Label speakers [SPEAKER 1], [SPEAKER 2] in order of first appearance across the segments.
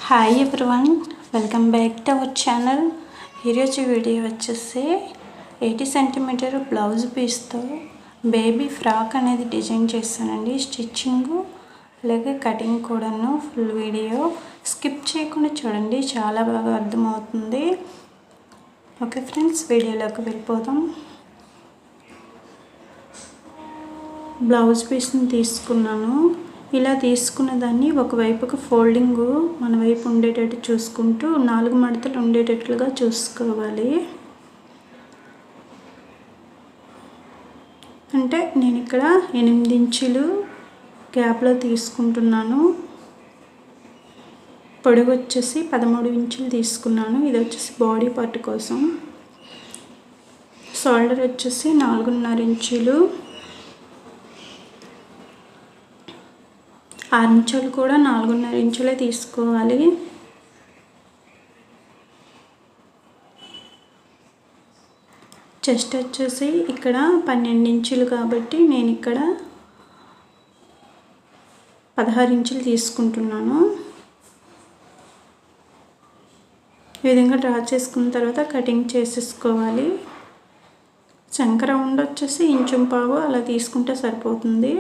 [SPEAKER 1] Hi everyone, welcome back to our channel. ఈరోజు video వచ్చేసి 80 centimetre blouse పీస్తో baby frock అనేది design చేస్తానండి. Stitching అలాగే కటింగ్ కూడాను ఫుల్ వీడియో స్కిప్ చేయకుండా చూడండి, చాలా బాగా అర్థమవుతుంది. ఓకే ఫ్రెండ్స్, వీడియోలోకి వెళ్ళిపోదాం. బ్లౌజ్ పీస్ని తీసుకున్నాను. ఇలా తీసుకున్న దాన్ని ఒకవైపుకు ఫోల్డింగ్ మన వైపు ఉండేటట్టు చూసుకుంటూ 4 మడతలు ఉండేటట్లుగా చూసుకోవాలి. అంటే నేను ఇక్కడ 8 ఇంచులు గ్యాప్లో తీసుకుంటున్నాను. పొడవు వచ్చేసి 13 ఇంచులు తీసుకున్నాను. ఇది వచ్చేసి బాడీ పార్ట్ కోసం. షోల్డర్ వచ్చేసి 4.5 ఇంచులు. ఆర్మ్చోల్ కూడా 4.5 ఇంచులే తీసుకోవాలి. చెస్ట్ వచ్చేసి ఇక్కడ 12 ఇంచులు కాబట్టి నేను ఇక్కడ 16 ఇంచులు తీసుకుంటున్నాను. ఈ విధంగా డ్రా చేసుకున్న తర్వాత కటింగ్ చేసేసుకోవాలి. చంక రౌండ్ వచ్చేసి 1.5 ఇంచు అలా తీసుకుంటే సరిపోతుంది.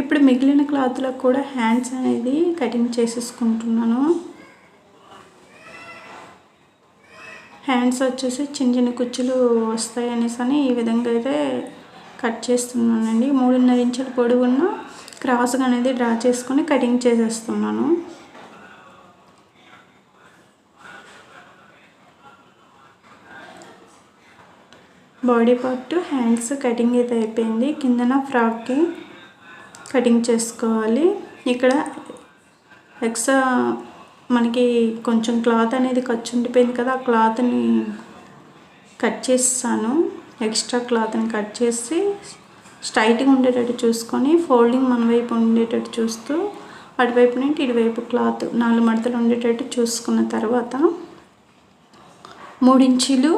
[SPEAKER 1] ఇప్పుడు మిగిలిన క్లాత్లకు కూడా హ్యాండ్స్ అనేది కటింగ్ చేసేసుకుంటున్నాను. హ్యాండ్స్ వచ్చేసి చిన్న చిన్న కుచ్చులు వస్తాయి అనేసి ఈ విధంగా అయితే కట్ చేస్తున్నానండి. 3.5 ఇంచుల పొడవున్న క్రాస్గా అనేది డ్రా చేసుకొని కటింగ్ చేసేస్తున్నాను. బాడీ పార్ట్ హ్యాండ్స్ కటింగ్ అయితే అయిపోయింది. కిందన ఫ్రాక్కి కటింగ్ చేసుకోవాలి. ఇక్కడ ఎక్స్ట్రా మనకి కొంచెం క్లాత్ అనేది ఖర్చు ఉండిపోయింది కదా, ఆ క్లాత్ని కట్ చేస్తాను. ఎక్స్ట్రా క్లాత్ని కట్ చేసి స్ట్రైట్గా ఉండేటట్టు చూసుకొని ఫోల్డింగ్ మన వైపు ఉండేటట్టు చూస్తూ అటువైపు నుండి ఇటువైపు క్లాత్ 4 మడతలు ఉండేటట్టు చూసుకున్న తర్వాత 3 ఇంచులు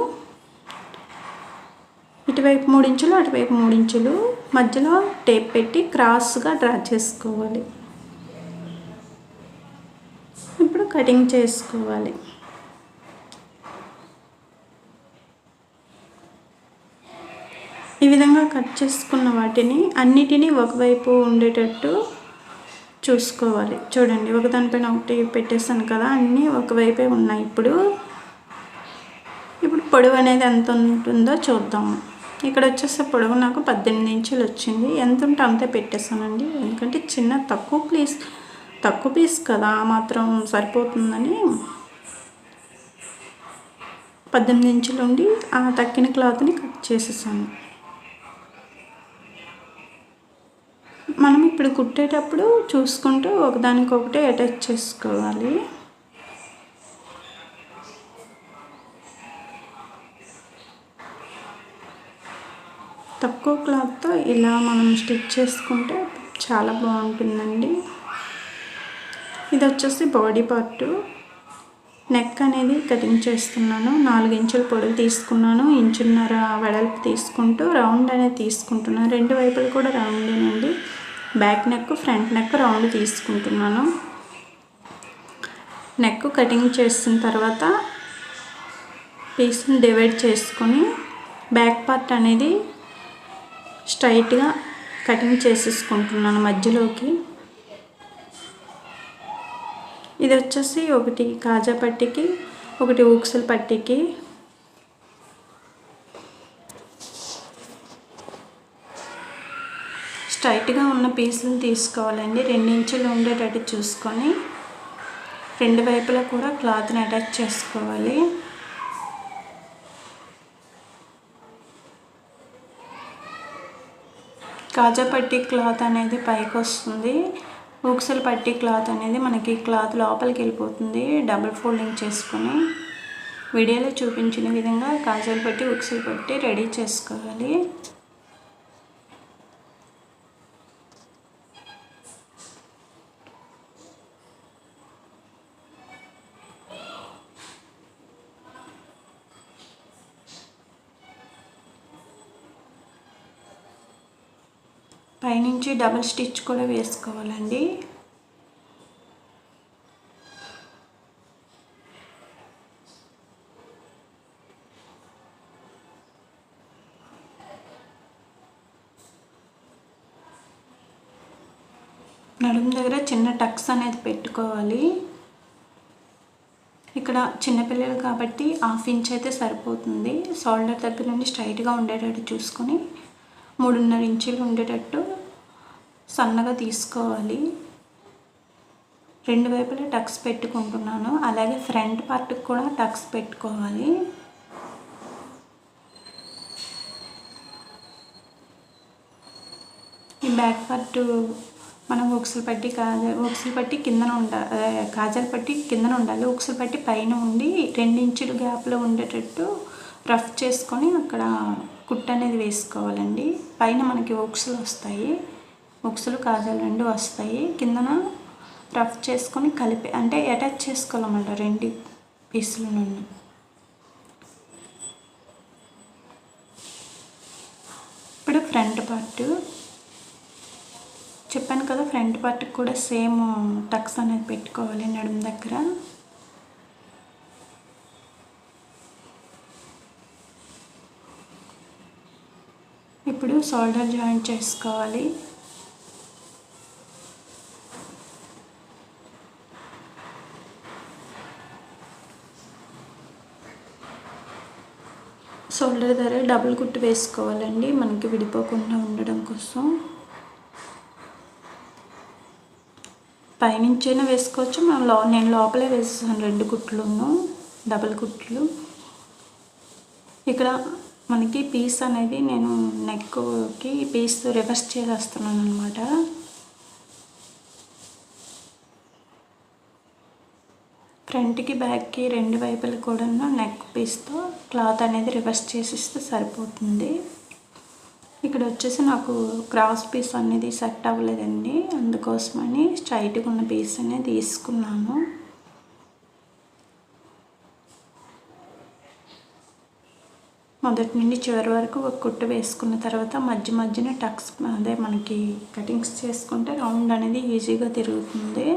[SPEAKER 1] ఇటువైపు 3 ఇంచులు అటువైపు 3 ఇంచులు మధ్యలో టేప్ పెట్టి క్రాస్గా డ్రా చేసుకోవాలి. ఇప్పుడు కటింగ్ చేసుకోవాలి. ఈ విధంగా కట్ చేసుకున్న వాటిని అన్నిటినీ ఒకవైపు ఉండేటట్టు చూసుకోవాలి. చూడండి, ఒకదానిపైన ఒకటి పెట్టేస్తాను కదా, అన్నీ ఒకవైపే ఉన్నాయి. ఇప్పుడు పొడవు అనేది ఎంత ఉంటుందో చూద్దాము. ఇక్కడ వచ్చేసి పొడవు నాకు 18 ఇంచులు వచ్చింది. ఎంత ఉంటే అంతే పెట్టేస్తానండి, ఎందుకంటే తక్కువ పీస్ కదా, మాత్రం సరిపోతుందని 18 ఇంచులు ఉండి ఆ తక్కిన క్లాత్ని కట్ చేసేసాను. మనం ఇప్పుడు కుట్టేటప్పుడు చూసుకుంటూ ఒకదానికొకటి అటాచ్ చేసుకోవాలి. తక్కువ క్లాత్తో ఇలా మనం స్టిచ్ చేసుకుంటే చాలా బాగుంటుందండి. ఇది వచ్చేసి బాడీ పార్టు. నెక్ అనేది కటింగ్ చేస్తున్నాను. 4 ఇంచుల పొడవు తీసుకున్నాను. 1.5 ఇంచుల వెడల్పు తీసుకుంటూ రౌండ్ అనేది తీసుకుంటున్నాను. 2 వైపులు కూడా రౌండేనండి. Back neck, front neck round తీసుకుంటున్నాను. నెక్ కటింగ్ చేసిన తర్వాత పీస్ని డివైడ్ చేసుకొని బ్యాక్ పార్ట్ అనేది స్ట్రైట్గా కటింగ్ చేసేసుకుంటున్నాను మధ్యలోకి. ఇది వచ్చేసి ఒకటి కాజా పట్టీకి, ఒకటి ఊక్సుల పట్టీకి. స్ట్రైట్గా ఉన్న పీసులు తీసుకోవాలండి. 2 ఇంచులు ఉండేటట్టు చూసుకొని 2 వైపులా కూడా క్లాత్ని అటాచ్ చేసుకోవాలి. కాజా పట్టీ క్లాత్ అనేది పైకి వస్తుంది. ఊక్సుల పట్టీ క్లాత్ అనేది మనకి క్లాత్ లోపలికి వెళ్ళిపోతుంది. డబుల్ ఫోల్డింగ్ చేసుకొని వీడియోలో చూపించిన విధంగా కాజాల పట్టీ, ఊక్సుల పట్టీ రెడీ చేసుకోవాలి. పైనుంచి డబుల్ స్టిచ్ కూడా వేసుకోవాలండి. నడుము దగ్గర చిన్న టక్స్ అనేది పెట్టుకోవాలి. ఇక్కడ చిన్నపిల్లలు కాబట్టి 1/2 ఇంచ్ అయితే సరిపోతుంది. షోల్డర్ దగ్గర నుండి స్ట్రైట్గా ఉండేటట్టు చూసుకొని 3.5 ఇంచులు ఉండేటట్టు సన్నగా తీసుకోవాలి. 2 వైపులా టక్స్ పెట్టుకుంటున్నాను. అలాగే ఫ్రంట్ పార్ట్కి కూడా టక్స్ పెట్టుకోవాలి. ఈ బ్యాక్ పార్ట్ మనం ఉక్సులు పట్టి కిందన కాజాల పట్టి కిందన ఉండాలి. ఉక్సులు పట్టి పైన ఉండి 2 ఇంచులు గ్యాప్లో ఉండేటట్టు రఫ్ చేసుకొని అక్కడ కుట్టు అనేది వేసుకోవాలండి. పైన మనకి ఉక్సులు వస్తాయి, ఉక్సులు కాజాలు 2 వస్తాయి. కిందన రఫ్ చేసుకొని కలిపి అంటే అటాచ్ చేసుకోవాలన్నమాట 2 పీసుల నుండి. ఇప్పుడు ఫ్రంట్ పార్ట్ చెప్పాను కదా, ఫ్రంట్ పార్ట్కి కూడా సేమ్ టక్స్ అనేది పెట్టుకోవాలి నడుము దగ్గర. ఇప్పుడు షోల్డర్ జాయింట్ చేసుకోవాలి. షోల్డర్ దగ్గర డబుల్ కుట్టు వేసుకోవాలండి, మనకి విడిపోకుండా ఉండడం కోసం. పైనుంచైనా వేసుకోవచ్చు, నేను లోపలే వేసేసాను 2 కుట్లును డబుల్ కుట్లు. ఇక్కడ మనకి పీస్ అనేది నేను నెక్కి పీస్ రివర్స్ చేసేస్తున్నాను అనమాట. ఫ్రంట్కి బ్యాక్కి 2 వైపులు కూడా నెక్ పీస్తో క్లాత్ అనేది రివర్స్ చేసిస్తే సరిపోతుంది. ఇక్కడ వచ్చేసి నాకు క్రాస్ పీస్ అనేది సెట్ అవ్వలేదండి, అందుకోసమని స్ట్రైట్గా ఉన్న పీస్ అనేది తీసుకున్నాను. మొదటి నుండి చివరి వరకు ఒక కుట్టు వేసుకున్న తర్వాత మధ్యన టక్స్ అదే మనకి కటింగ్స్ చేసుకుంటే రౌండ్ అనేది ఈజీగా తిరుగుతుంది.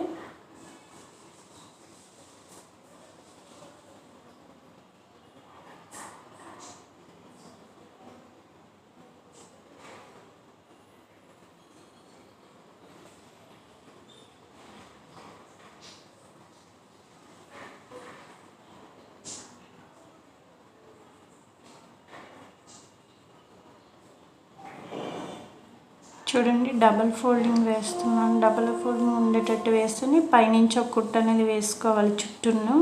[SPEAKER 1] చూడండి, డబల్ ఫోల్డింగ్ వేస్తున్నాను. డబల్ ఫోల్డింగ్ ఉండేటట్టు వేసుకొని పైనుంచి ఒక కుట్టు అనేది వేసుకోవాలి చుట్టూను.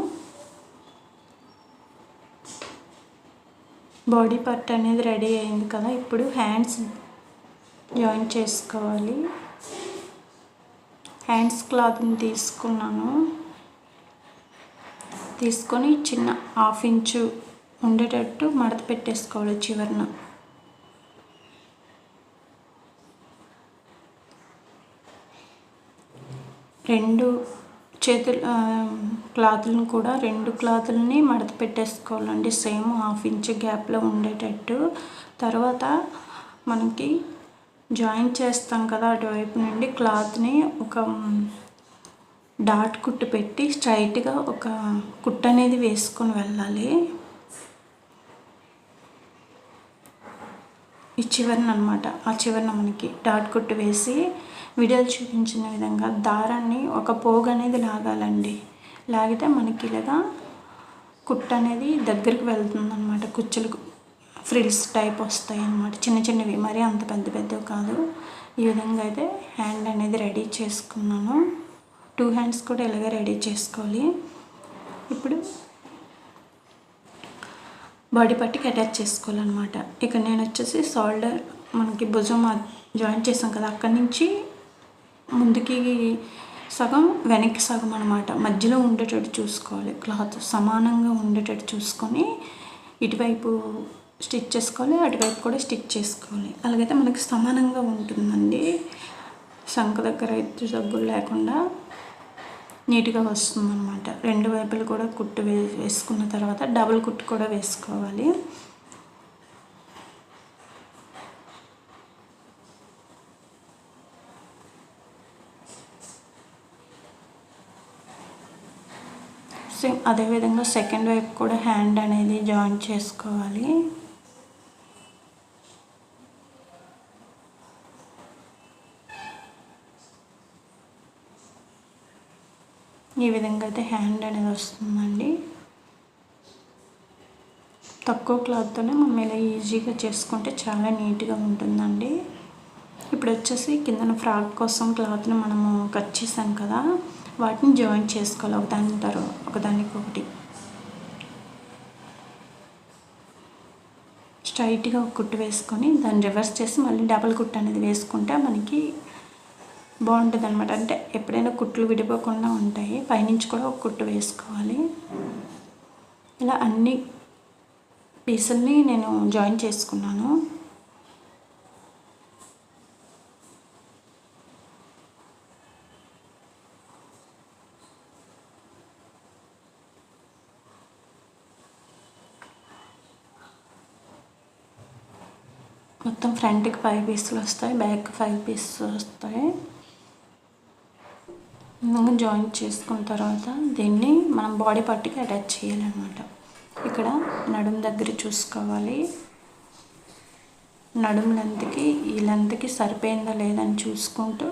[SPEAKER 1] బాడీ పార్ట్ అనేది రెడీ అయింది కదా, ఇప్పుడు హ్యాండ్స్ జాయిన్ చేసుకోవాలి. హ్యాండ్స్ క్లాత్ని తీసుకొని చిన్న 1/2 ఇంచు ఉండేటట్టు మడత పెట్టేసుకోవాలి చివరన. 2 చేతులు క్లాతులను కూడా 2 క్లాతులని మడత పెట్టేసుకోవాలండి, సేమ్ 1/2 ఇంచ్ గ్యాప్లో ఉండేటట్టు. తర్వాత మనకి జాయిన్ చేస్తాం కదా, అటువైపు నుండి క్లాత్ని ఒక డాట్ కుట్టు పెట్టి స్ట్రైట్గా ఒక కుట్టు అనేది వేసుకొని వెళ్ళాలి. ఈ చివరన అనమాట, ఆ చివరన మనకి డాట్ కుట్టు వేసి వీడియోలు చూపించిన విధంగా దారాన్ని ఒక పోగు అనేది లాగాలండి. లాగితే మనకి ఇలాగా కుట్టు అనేది దగ్గరికి వెళ్తుంది అనమాట. కుచ్చులకు ఫ్రిల్స్ టైప్ వస్తాయి అన్నమాట, చిన్నవి, మరీ అంత పెద్దవి కాదు. ఈ విధంగా అయితే హ్యాండ్ అనేది రెడీ చేసుకున్నాను. 2 హ్యాండ్స్ కూడా ఇలాగే రెడీ చేసుకోవాలి. ఇప్పుడు బాడీ పట్టికి అటాచ్ చేసుకోవాలన్నమాట. ఇక నేను వచ్చేసి షోల్డర్ మనకి భుజం జాయిన్ చేసాం కదా, అక్కడి నుంచి ముందుకి సగం వెనక్కి సగం అనమాట మధ్యలో ఉండేటట్టు చూసుకోవాలి. క్లాత్ సమానంగా ఉండేటట్టు చూసుకొని ఇటువైపు స్టిచ్ చేసుకోవాలి, అటువైపు కూడా స్టిచ్ చేసుకోవాలి. అలాగైతే మనకి సమానంగా ఉంటుందండి, సంక దగ్గర ఎత్తు తగ్గులు లేకుండా నీట్గా వస్తుందన్నమాట. 2 వైపులు కూడా కుట్టు వేసుకున్న తర్వాత డబుల్ కుట్టు కూడా వేసుకోవాలి. సేమ్ అదేవిధంగా సెకండ్ వైపు కూడా హ్యాండ్ అనేది జాయిన్ చేసుకోవాలి. ఈ విధంగా అయితే హ్యాండ్ అనేది వస్తుందండి. తక్కువ క్లాత్తోనే మనం ఇలా ఈజీగా చేసుకుంటే చాలా నీట్గా ఉంటుందండి. ఇప్పుడు వచ్చేసి కిందన ఫ్రాక్ కోసం క్లాత్ని మనము కట్ చేసాం కదా, వాటిని జాయిన్ చేసుకోవాలి ఒకదానికొకటి. స్ట్రైట్గా ఒక కుట్టు వేసుకొని దాన్ని రివర్స్ చేసి మళ్ళీ డబల్ కుట్టు అనేది వేసుకుంటే మనకి బాగుంటుంది అనమాట. అంటే ఎప్పుడైనా కుట్లు విడిపోకుండా ఉంటాయి. పైనుంచి కూడా ఒక కుట్టు వేసుకోవాలి. ఇలా అన్ని పీసుల్ని నేను జాయిన్ చేసుకున్నాను. మొత్తం ఫ్రంట్కి 5 పీసులు వస్తాయి, బ్యాక్ 5 పీసెస్ వస్తాయి. జాయిన్ చేసుకున్న తర్వాత దీన్ని మనం బాడీ పార్ట్కి అటాచ్ చేయాలన్నమాట. ఇక్కడ నడుము దగ్గర చూసుకోవాలి. నడుము లెంత్కి ఈ లెంత్కి సరిపోయిందా లేదని చూసుకుంటూ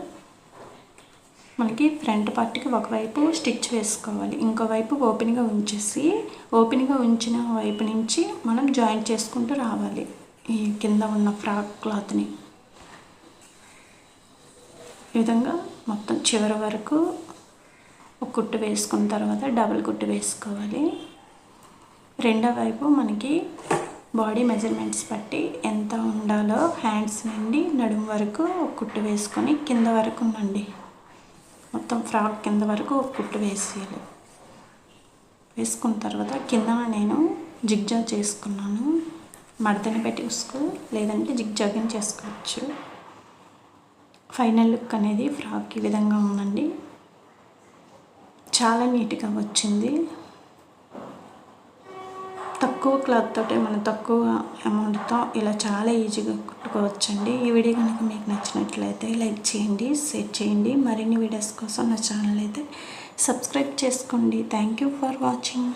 [SPEAKER 1] మనకి ఫ్రంట్ పార్ట్కి ఒకవైపు స్టిచ్ వేసుకోవాలి, ఇంకోవైపు ఓపెన్గా ఉంచేసి ఓపెన్గా ఉంచిన వైపు నుంచి మనం జాయిన్ చేసుకుంటూ రావాలి. ఈ కింద ఉన్న ఫ్రాక్ క్లాత్ని ఈ విధంగా మొత్తం చివరి వరకు ఒక కుట్టు వేసుకున్న తర్వాత డబుల్ కుట్టు వేసుకోవాలి. రెండో వైపు మనకి బాడీ మెజర్మెంట్స్ బట్టి ఎంత ఉండాలో హ్యాండ్స్ నుండి నడుము వరకు ఒక కుట్టు వేసుకొని కింద వరకు ఉండండి. మొత్తం ఫ్రాక్ కింద వరకు ఒక కుట్టు వేసేయాలి. వేసుకున్న తర్వాత కింద నేను జిగ్జాగ్ చేసుకున్నాను. మడతని పెట్టుకో లేదంటే జిగ్జాగింగ్ చేసుకోవచ్చు. ఫైనల్ లుక్ అనేది ఫ్రాక్ ఈ విధంగా ఉందండి. చాలా నీట్గా వచ్చింది. తక్కువ క్లాత్ తోటే మనం తక్కువ అమౌంట్తో ఇలా చాలా ఈజీగా కుట్టుకోవచ్చండి. ఈ వీడియో కనుక మీకు నచ్చినట్లయితే లైక్ చేయండి, షేర్ చేయండి. మరిన్ని వీడియోస్ కోసం నా ఛానల్ అయితే సబ్స్క్రైబ్ చేసుకోండి. Thank you for watching.